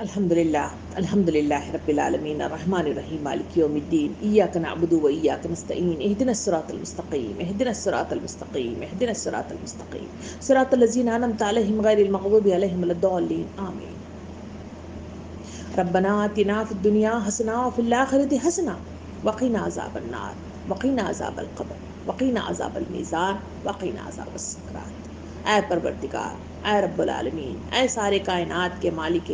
الحمد للہ رب العالمین الرحمن الرحیم مالک یوم الدین ایاک نعبد و ایاک نستعین اہدنا الصراط المستقیم اہدنا الصراط المستقیم اہدنا الصراط المستقیم صراط الذین انعمت علیہم غیر المغضوب علیہم ولا الضالین آمین ربنا آتنا فی الدنیا حسنہ وفی الآخرۃ حسنہ وقنا عذاب النار وقنا عذاب القبر وقنا عذاب المیزان وقنا عذاب السکرات۔ اے پروردگار، اے رب العالمین، اے سارے کائنات کے مالک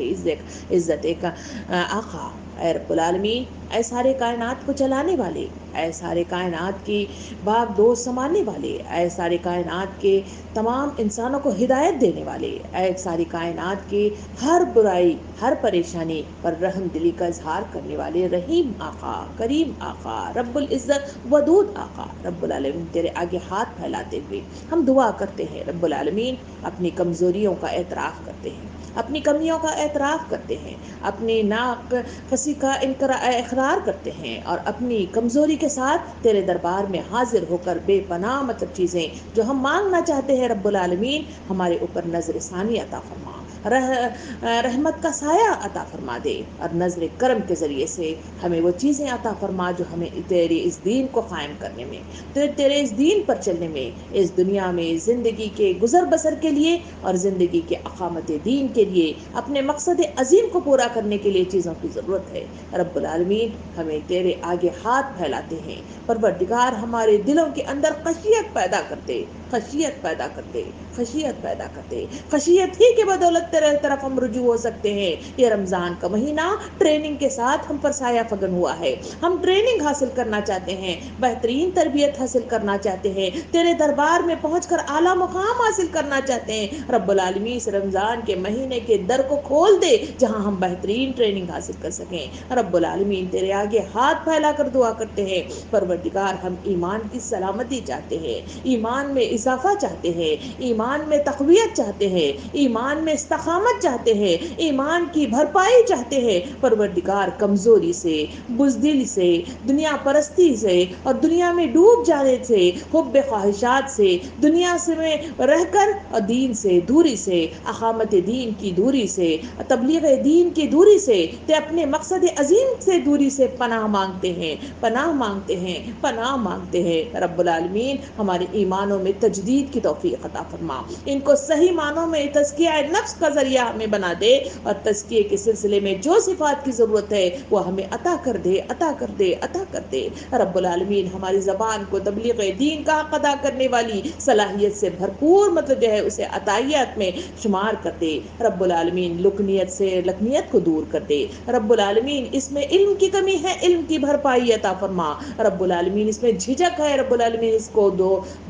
عزت کا آقا، اے رب العالمین، اے سارے کائنات کو چلانے والے، اے سارے کائنات کی باغ دوست سنبھالنے والے، اے سارے کائنات کے تمام انسانوں کو ہدایت دینے والے، اے ساری کائنات کے ہر برائی ہر پریشانی پر رحم دلی کا اظہار کرنے والے رحیم آقا، کریم آقا، رب العزت ودود آقا، رب العالمین تیرے آگے ہاتھ پھیلاتے ہوئے ہم دعا کرتے ہیں رب العالمین، اپنی کمزوریوں کا اعتراف کرتے ہیں، اپنی کمیوں کا اعتراف کرتے ہیں، اپنی ناقصی کا اقرار کرتے ہیں، اور اپنی کمزوری کے ساتھ تیرے دربار میں حاضر ہو کر بے پناہ چیزیں جو ہم مانگنا چاہتے ہیں رب العالمین، ہمارے اوپر نظر ثانی عطا فرما، رحمت کا سایہ عطا فرما دے، اور نظر کرم کے ذریعے سے ہمیں وہ چیزیں عطا فرما جو ہمیں تیرے اس دین کو قائم کرنے میں، تیرے اس دین پر چلنے میں، اس دنیا میں زندگی کے گزر بسر کے لیے اور زندگی کے اقامت دین کے لیے، اپنے مقصد عظیم کو پورا کرنے کے لیے چیزوں کی ضرورت ہے رب العالمین۔ ہمیں تیرے آگے ہاتھ پھیلاتے ہیں پروردگار، ہمارے دلوں کے اندر خشیت پیدا کرتے، خشیت پیدا کرتے، خشیت پیدا کرتے، خشیت ہی کے بدولت تیرے طرف ہم رجوع ہو سکتے ہیں۔ یہ رمضان کا مہینہ ٹریننگ کے ساتھ ہم پر سایہ فگن ہوا ہے، ہم ٹریننگ حاصل کرنا چاہتے ہیں، بہترین تربیت حاصل کرنا چاہتے ہیں، تیرے دربار میں پہنچ کر اعلیٰ مقام حاصل کرنا چاہتے ہیں رب العالمین۔ اس رمضان کے مہینے کے در کو کھول دے جہاں ہم بہترین ٹریننگ حاصل کر سکیں رب العالمین، تیرے آگے ہاتھ پھیلا کر دعا کرتے ہیں پروردگار، ہم ایمان کی سلامتی چاہتے ہیں، ایمان میں اضافہ چاہتے ہیں، ایمان میں تقویت چاہتے ہیں، ایمان میں استقامت چاہتے ہیں، ایمان کی بھرپائی چاہتے ہیں پروردگار۔ کمزوری سے، بزدلی سے، دنیا پرستی سے اور دنیا میں ڈوب جانے سے، حب خواہشات سے، دنیا سے میں رہ کر اور دین سے دوری سے، اقامت دین کی دوری سے، تبلیغ دین کی دوری سے، تے اپنے مقصد عظیم سے دوری سے پناہ مانگتے ہیں، پناہ مانگتے ہیں، پناہ مانگتے ہیں رب العالمین۔ ہمارے ایمانوں میں تجدید کی توفیق عطا فرما، ان کو صحیح معنوں میں تزکیہ نفس کا ذریعہ ہمیں بنا دے، اور تزکیے کے سلسلے میں جو صفات کی ضرورت ہے وہ ہمیں عطا کر دے، عطا کر دے، عطا کر دے رب العالمین۔ ہماری زبان کو تبلیغ دین کا حق ادا کرنے والی صلاحیت سے بھرپور اسے عطائیات میں شمار کر دے رب العالمین، لکنیت سے لکنیت کو دور کر دے رب العالمین۔ اس میں علم کی کمی ہے، علم کی بھرپائی عطا فرما رب العالمین۔ اس میں جھجک ہے رب العالمین، اس کو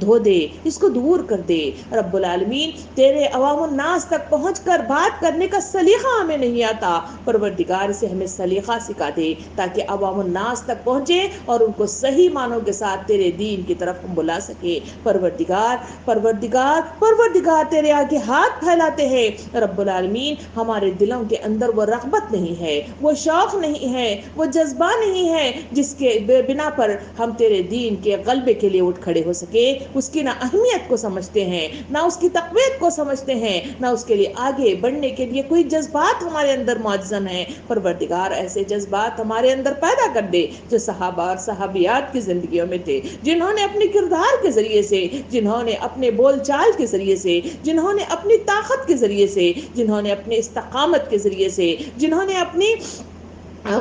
دھو دے، اس کو دور کر دے رب العالمین۔ تیرے عوام الناس تک پہنچ کر بات کرنے کا سلیقہ ہمیں نہیں آتا پروردگار، سے ہمیں سلیقہ سکھا دے تاکہ عوام الناس تک پہنچے اور ان کو صحیح معنوں کے ساتھ تیرے دین کی طرف ہم بلا سکے پروردگار، پروردگار، پروردگار تیرے آگے ہاتھ پھیلاتے ہیں رب العالمین۔ ہمارے دلوں کے اندر وہ رغبت نہیں ہے، وہ شوق نہیں ہے، وہ جذبہ نہیں ہے جس کے بنا پر ہم تیرے دین کے غلبے کے لیے اٹھ کھڑے ہو سکے، اس کی نہ اہمیت کو سمجھتے ہیں، نہ اس کی تقویت کو سمجھتے ہیں، نہ اس کے لیے آگے بڑھنے کے لیے کوئی جذبات ہمارے اندر معجزن ہیں پروردگار۔ ایسے جذبات ہمارے اندر پیدا کر دے جو صحابہ اور صحابیات کی زندگیوں میں تھے، جنہوں نے اپنے کردار کے ذریعے سے، جنہوں نے اپنے بول چال کے ذریعے سے، جنہوں نے اپنی طاقت کے ذریعے سے، جنہوں نے اپنے استقامت کے ذریعے سے، جنہوں نے اپنی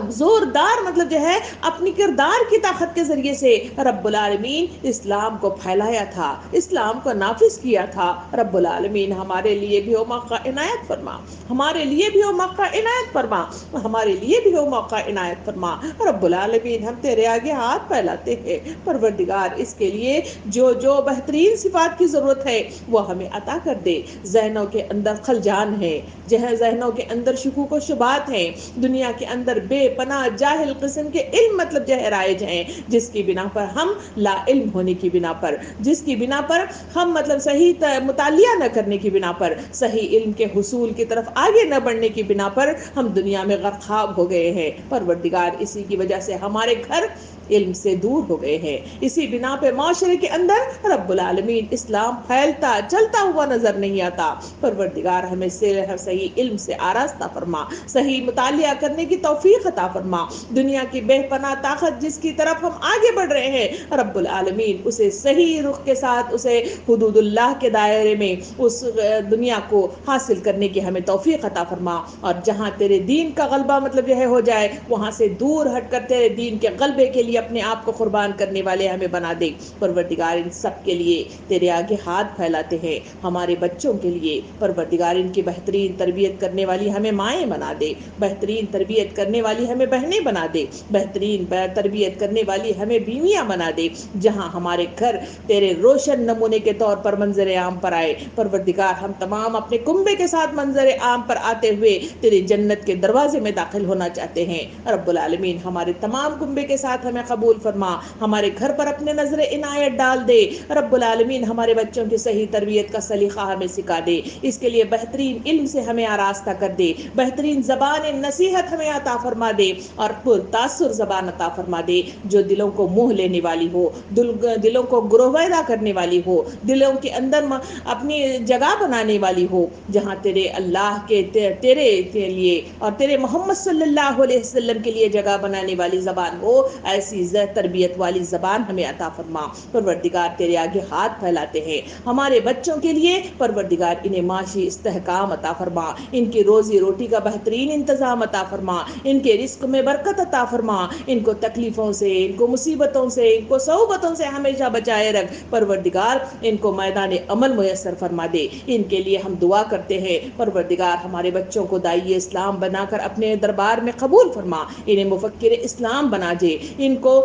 زوردار اپنی کردار کی طاقت کے ذریعے سے رب العالمین اسلام کو پھیلایا تھا، اسلام کو نافذ کیا تھا رب العالمین۔ ہمارے لیے بھی وہ موقع عنایت فرما، ہمارے لیے بھی وہ موقع عنایت فرما، ہمارے لیے بھی وہ موقع عنایت فرما رب العالمین۔ ہم تیرے آگے ہاتھ پھیلاتے ہیں پروردگار، اس کے لیے جو جو بہترین صفات کی ضرورت ہے وہ ہمیں عطا کر دے۔ ذہنوں کے اندر خلجان ہے، ذہنوں کے اندر شکوک و شبہات ہیں، دنیا کے اندر بے پناہ جاہل قسم کے علم مطلب جو ہے رائج ہیں، جس کی بنا پر ہم لا علم ہونے کی بنا پر، جس کی بنا پر ہم مطلب صحیح مطالعہ نہ کرنے کی بنا پر، صحیح علم کے حصول کی طرف آگے نہ بڑھنے کی بنا پر ہم دنیا میں غرقاب ہو گئے ہیں۔ پروردگار اسی کی وجہ سے ہمارے گھر علم سے دور ہو گئے ہیں، اسی بنا پہ معاشرے کے اندر رب العالمین اسلام پھیلتا چلتا ہوا نظر نہیں آتا۔ پروردگار ہمیں صحیح علم سے آراستہ فرما، صحیح مطالعہ کرنے کی توفیق عطا فرما۔ دنیا کی بے پناہ طاقت جس کی طرف ہم آگے بڑھ رہے ہیں، رب العالمین اسے صحیح رخ کے ساتھ، اسے حدود اللہ کے دائرے میں اس دنیا کو حاصل کرنے کی ہمیں توفیق عطا فرما، اور جہاں تیرے دین کا غلبہ مطلب یہ ہو جائے وہاں سے دور ہٹ کر تیرے دین کے غلبے کے لیے اپنے آپ کو قربان کرنے والے ہمیں بنا دے۔ پروردگار ان سب کے لیے تیرے آگے ہاتھ پھیلاتے ہیں، ہمارے بچوں کے لیے پروردگار ان کی بہترین تربیت کرنے والی ہمیں مائیں بنا دے، بہترین تربیت کرنے والی ہمیں بہنیں بنا دے، بہترین تربیت کرنے والی ہمیں بیویاں بنا دے، جہاں ہمارے گھر تیرے روشن نمونے کے طور پر منظر عام پر آئے۔ پروردگار ہم تمام اپنے کنبے کے ساتھ منظر عام پر آتے ہوئے تیری جنت کے دروازے میں داخل ہونا چاہتے ہیں۔ رب العالمین ہمارے تمام کنبے کے ساتھ ہمیں قبول فرما، ہمارے گھر پر اپنے نظر عنایت ڈال دے۔ رب العالمین ہمارے بچوں کی صحیح تربیت کا سلیقہ ہمیں سکھا دے، اس کے لیے بہترین علم سے ہمیں آراستہ کر دے، بہترین زبان نصیحت ہمیں عطا فرما دے، اور پر تاثر زبان عطا فرما دے جو دلوں کو موہ لینے والی ہو، دلوں کو گرویدہ کرنے والی ہو، دلوں کے اندر اپنی جگہ بنانے والی ہو، جہاں تیرے اللہ کے تیرے کے لیے اور تیرے محمد صلی اللہ علیہ وسلم کے لیے جگہ بنانے والی زبان ہو، ایسی تربیت والی زبان ہمیں عطا فرما۔ پروردگار تیرے آگے ہاتھ پھیلاتے ہیں ہمارے بچوں کے لیے، پروردگار انہیں معاشی استحکام عطا فرما، ان کی روزی روٹی کا بہترین انتظام عطا فرما، ان کے رزق میں برکت عطا فرما، ان کو تکلیفوں سے، ان کو مصیبتوں سے، ان کو صعوبتوں سے ہمیشہ بچائے رکھ۔ پروردگار ان کو میدان عمل میسر فرما دے، ان کے لیے ہم دعا کرتے ہیں۔ پروردگار ہمارے بچوں کو داعی اسلام بنا کر اپنے دربار میں قبول فرما، انہیں مفکر اسلام بنا دے، ان کو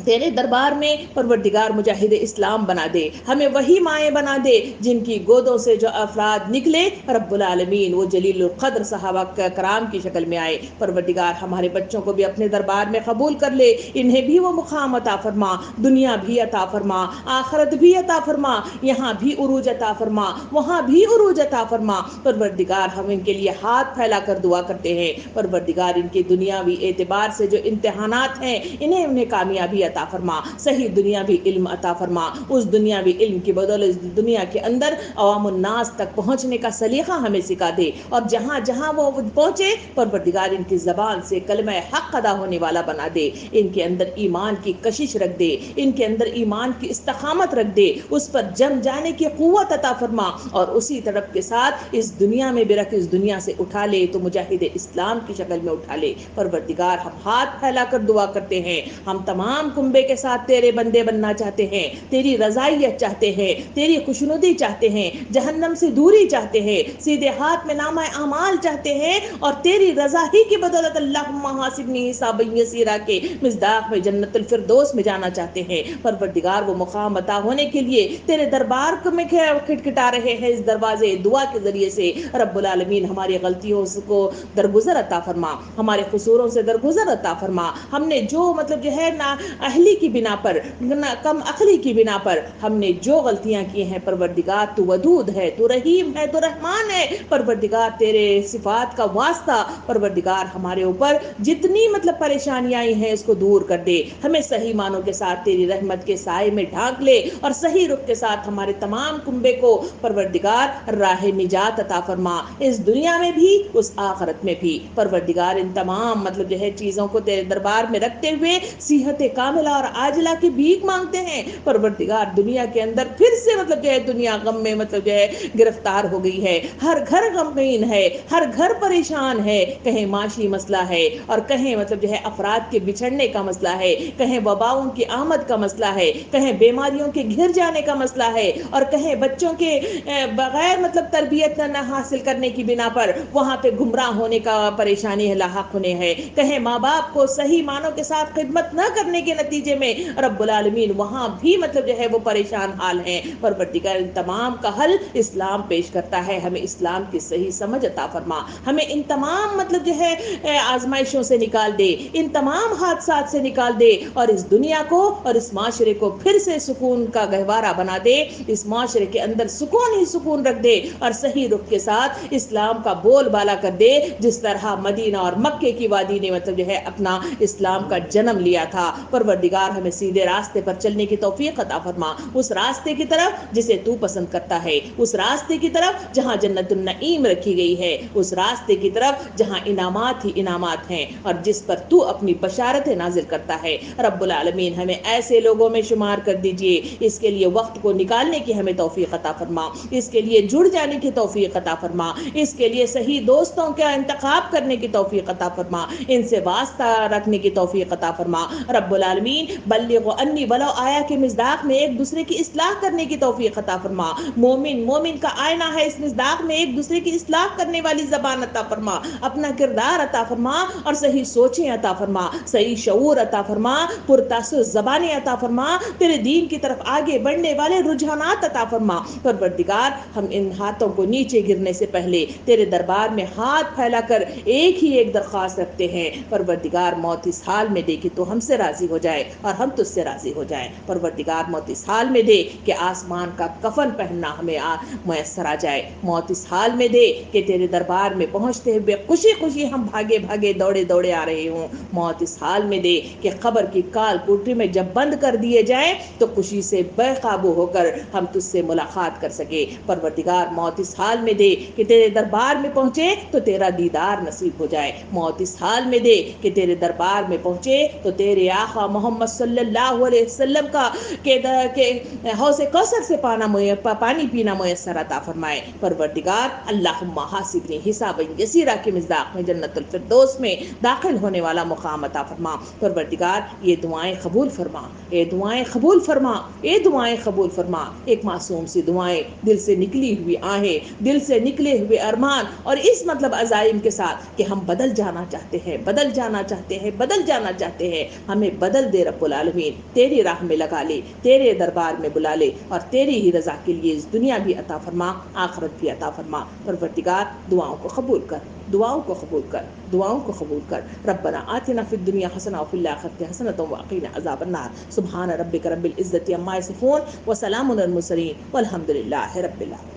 تیرے دربار میں پروردگار مجاہد اسلام بنا دے، ہمیں وہی مائیں بنا دے جن کی گودوں سے جو افراد نکلے رب العالمین وہ جلیل القدر صحابہ کرام کی شکل میں آئے۔ پروردگار ہمارے بچوں کو بھی اپنے دربار میں قبول کر لے، انہیں بھی وہ مقام عطا فرما، دنیا بھی عطا فرما، آخرت بھی عطا فرما، یہاں بھی عروج عطا فرما، وہاں بھی عروج عطا فرما۔ پروردگار ہم ان کے لیے ہاتھ پھیلا کر دعا کرتے ہیں، پروردگار ان کی دنیاوی اعتبار سے جو امتحانات ہیں انہیں کامیابی عطا فرما، صحیح دنیاوی علم عطا فرما، اس دنیاوی علم کی بدولت دنیا کے اندر عوام الناس تک پہنچنے کا سلیقہ ہمیں سکھا دے، اور جہاں جہاں وہ پہنچے پروردگار ان کی زبان سے کلمہ حق ادا ہونے والا بنا دے، ان کے اندر ایمان کی کشش رکھ دے، ان کے اندر ایمان کی استقامت رکھ دے، اس پر جم جانے کی قوت عطا فرما، اور اسی طرف کے ساتھ اس دنیا میں بھی رکھ، اس دنیا سے اٹھا لے تو مجاہد اسلام کی شکل میں اٹھا لے۔ پروردگار ہم ہاتھ پھیلا کر دعا کرتے ہیں، ہم تمام کنبے کے ساتھ تیرے بندے بننا چاہتے ہیں، تیری رضائیت چاہتے ہیں، تیری خوشنودی چاہتے ہیں، جہنم سے دوری چاہتے ہیں، سیدھے ہاتھ میں نامہ اعمال چاہتے ہیں، اور تیری رضا ہی کی بدولت اللہم حاسبنی حسابا یسیرا کے مصداق میں جنت الفردوس میں جانا چاہتے ہیں۔ پروردگار وہ مقام عطا ہونے کے لیے تیرے دربار میں کھٹکھٹا رہے ہیں، اس دروازے دعا کے ذریعے سے رب العالمین ہماری غلطیوں کو درگزر عطا فرما، ہمارے قصوروں سے درگزر عطا فرما، ہم نے جو مطلب جو ہے نا اہلی کی بنا پر، کم عقلی کی بنا پر ہم نے جو غلطیاں کی ہیں، پروردگار تو ودود ہے، تو رحیم ہے، تو رحمان ہے، پروردگار تیرے صفات کا واسطہ پروردگار ہمارے اوپر جتنی مطلب پریشانیاں آئی ہیں اس کو دور کر دے، ہمیں صحیح معنوں کے ساتھ تیری رحمت کے سائے میں ڈھانک لے، اور صحیح رخ کے ساتھ ہمارے تمام کنبے کو پروردگار راہ نجات عطا فرما، اس دنیا میں بھی اس آخرت میں بھی۔ پروردگار ان تمام مطلب جو ہے چیزوں کو تیرے دربار میں رکھتے ہوئے صحت کاملہ اور عاجلہ کی بھیک مانگتے ہیں۔ پروردگار دنیا کے اندر پھر سے مطلب جو ہے دنیا غم میں مطلب جو ہے گرفتار ہو گئی ہے، ہر گھر غمگین ہے، ہر گھر پریشان ہے، کہیں معاشی مسئلہ ہے، اور کہیں مطلب جو ہے افراد کے بچھڑنے کا مسئلہ ہے، کہیں وباؤں کی آمد کا مسئلہ ہے، کہیں بیماریوں کے گھر جانے کا مسئلہ ہے، اور کہیں بچوں کے بغیر مطلب تربیت نہ حاصل کرنے کی بنا پر وہاں پہ گمراہ ہونے کا پریشانی لاحق ہونے ہے، کہیں ماں باپ کو صحیح معنوں کے ساتھ خدمت نہ کرنے کے نتیجے میں رب العالمین وہاں بھی مطلب جو ہے وہ پریشان حال ہیں. پروردگار ان تمام کا حل اسلام پیش کرتا ہے. ہمیں اسلام کی صحیح سمجھ عطا فرما, ہمیں ان تمام مطلب جو ہے آزمائشوں سے نکال دے, ان تمام حادثات سے نکال دے, اور اس دنیا کو اور اس معاشرے کو پھر سے سکون کا گہوارہ بنا دے. اس معاشرے کے اندر سکون ہی سکون رکھ دے, اور صحیح رخ کے ساتھ اسلام کا بول بالا کر دے, جس طرح مدینہ اور مکے کی وادی نے مطلب جو ہے اپنا اسلام کا جنم لیا تھا. پروردگار ہمیں سیدھے راستے پر چلنے کی توفیق عطا فرما, اس راستے کی طرف جسے تو پسند کرتا ہے, اس راستے کی طرف جہاں جنت النعیم رکھی گئی ہے, اس راستے کی طرف جہاں انعامات ہی انعامات ہیں, اور جس پر تو اپنی بشارتیں نازل کرتا ہے. رب العالمین ہمیں ایسے لوگوں میں شمار کر دیجئے. اس کے لیے وقت کو نکالنے کی ہمیں توفیق عطا فرما, اس کے لیے جڑ جانے کی توفیق عطا فرما, اس کے لیے صحیح دوستوں کا انتخاب کرنے کی توفیق عطا فرما, ان سے واسطہ رکھنے کی توفیق عطا فرما. رب العالمین بلغ انی ولو آیا کے مصداق میں ایک دوسرے کی اصلاح کرنے کی توفیق عطا فرما. مومن کا آئینہ ہے, اس مصداق میں ایک دوسرے کی اصلاح کرنے والی زبان عطا فرما, اپنا کردار عطا فرما, اور صحیح سوچیں عطا فرما, صحیح شعور عطا فرما, پرتاثر زبانیں عطا فرما, تیرے دین کی طرف آگے بڑھنے والے رجحانات عطا فرما. پروردگار ہم ان ہاتھوں کو نیچے گرنے سے پہلے تیرے دربار میں ہاتھ پھیلا کر ایک درخواست رکھتے ہیں. پروردگار موت اس حال میں دے کہ تو ہم سے راضی ہو جائے اور ہم تجھ سے راضی ہو جائیں. پروردگار موت اس حال میں دے کہ آسمان کا کفن پہننا ہمیں میسر آ جائے. موت اس حال میں دے کہ تیرے دربار میں پہنچتے ہوئے خوشی خوشی ہم بھاگے دوڑے آ رہے ہوں. موت اس حال میں دے کہ قبر کی کال کوٹری میں جب بند کر دیے جائیں تو خوشی سے بے قابو ہو کر ہم تجھ سے ملاقات کر سکے. پروردگار موت اس حال میں دے کہ تیرے دربار میں پہنچے تو تیرا دیدار نصیب ہو جائے. موت اس حال میں دے کہ تیرے دربار میں پہنچے تو تیرے آقا محمد صلی اللہ علیہ وسلم کا کہ حوض کوثر سے پانی پینا میسر عطا فرمائے. پروردگار اللہم حاسبنی حسابا یسیرا کے مصداق میں جنت الفردوس میں داخل ہونے والا مقام عطا فرما. پروردگار یہ دعائیں قبول فرما, یہ دعائیں قبول فرما, یہ دعائیں قبول فرما. ایک معصوم سی دعائیں, دل سے نکلی ہوئی آہیں, دل سے نکلے ہوئے ارمان, اور اس مطلب عزائم کے ساتھ کہ ہم بدل جانا چاہتے ہیں, بدل جانا چاہتے ہیں, بدل جانا چاہتے ہیں. ہمیں بدل دے رب العالمین, تیری راہ میں لگا لے, تیرے دربار میں بلا لے, اور تیری ہی رضا کے لیے اس دنیا بھی عطا فرما, آخرت بھی عطا فرما. پروردگار دعاؤں کو قبول کر, دعاؤں کو قبول کر, دعاؤں کو قبول کر. ربنا آتنا فی الدنیا حسنہ وفی الآخرۃ حسنۃ وقنا عذاب النار. سبحان ربک رب العزۃ عما یصفون وسلام علی المرسلین والحمد للہ رب العالمین.